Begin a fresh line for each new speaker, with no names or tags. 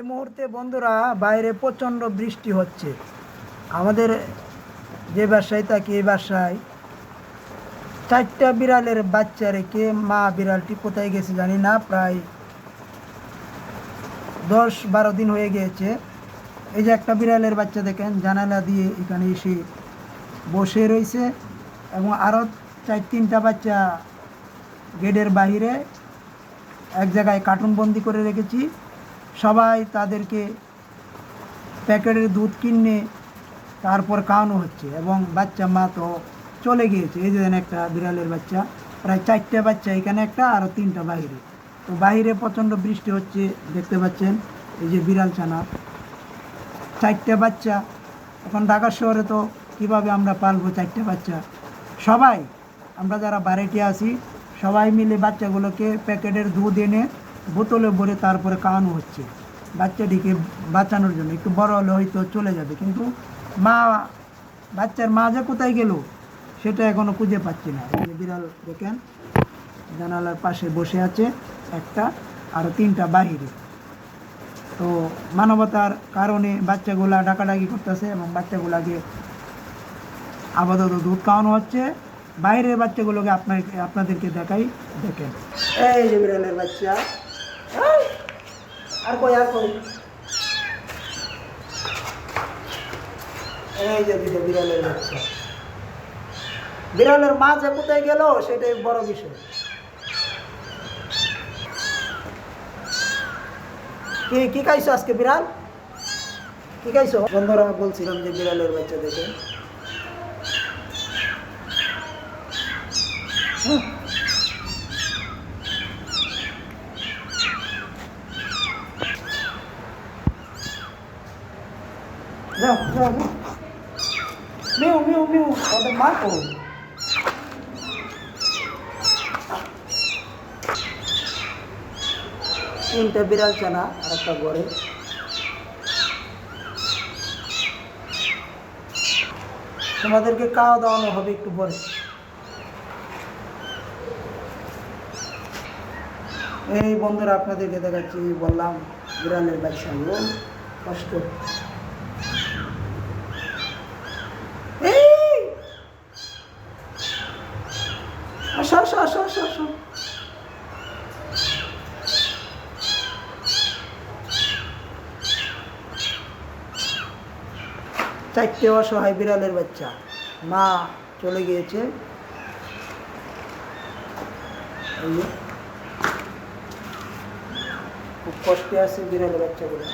এই মুহূর্তে বন্ধুরা বাইরে প্রচণ্ড বৃষ্টি হচ্ছে। আমাদের যে বাসায় থাকি এই বাসায় 4টা বিড়ালের বাচ্চা রেখে মা বিড়ালটি কোথায় গেছে জানি না, প্রায় 10-12 দিন হয়ে গিয়েছে। এই যে একটা বিড়ালের বাচ্চা দেখেন জানালা দিয়ে এখানে এসে বসে রয়েছে, এবং আরও 4-3টা বাচ্চা গেটের বাহিরে এক জায়গায় কার্টুন বন্দি করে রেখেছি। সবাই তাদেরকে প্যাকেটের দুধ কিনে তারপর খাওয়ানো হচ্ছে, এবং বাচ্চা মা তো চলে গিয়েছে। এই যে একটা বিড়ালের বাচ্চা, প্রায় 4টা বাচ্চা এখানে একটা, আরও 3টা বাহিরে। তো বাহিরে প্রচণ্ড বৃষ্টি হচ্ছে, দেখতে পাচ্ছেন। এই যে বিড়াল ছানা 4টা বাচ্চা। এখন ঢাকা শহরে তো কীভাবে আমরা পালবো 4টা বাচ্চা? সবাই আমরা যারা বাড়িতে আছি সবাই মিলে বাচ্চাগুলোকে প্যাকেটের দুধ এনে বোতলে ভরে তারপরে খাওয়ানো হচ্ছে বাচ্চাটিকে বাঁচানোর জন্য। একটু বড় হলে হয়তো চলে যাবে, কিন্তু মা, বাচ্চার মা যে কোথায় গেল সেটা এখনও খুঁজে পাচ্ছি না। এই যে বিড়াল দেখেন জানালার পাশে বসে আছে একটা, আরও 3টা বাহিরে। তো মানবতার কারণে বাচ্চাগুলা ডাকাডাকি করতেছে, এবং বাচ্চাগুলাকে আপাতত দুধ খাওয়ানো হচ্ছে। বাইরের বাচ্চাগুলোকে আপনাদেরকে দেখাই, দেখেন। এই যে বিড়ালের বাচ্চা, আর কই এই যে বিড়ালের বাচ্চা। বিড়ালের মা যে কোথায় গেল সেটাই বড় বিষয়। কি খাইছো আজকে বিড়াল? কি খাইছো? বন্ধুরা বলছিলাম যে বিড়ালের বাচ্চা দেখে যাও যাও যাও, মিউ মিউ মিউ, ওদের মা কো। 3টা বিড়াল ছানা আর একটা ঘরে। তোমাদেরকে খাওয়া দাওয়ানো হবে একটু পরে। এই বন্ধুরা আপনাদেরকে দেখাচ্ছি, বললাম বিড়ালের বাচ্চা কষ্ট। আসো আসো আসো আসো আসো। চারটে অসহায় বিড়ালের বাচ্চা, মা চলে গিয়েছে। এই যে খুব কষ্টে আছে বিড়ালের বাচ্চাগুলো।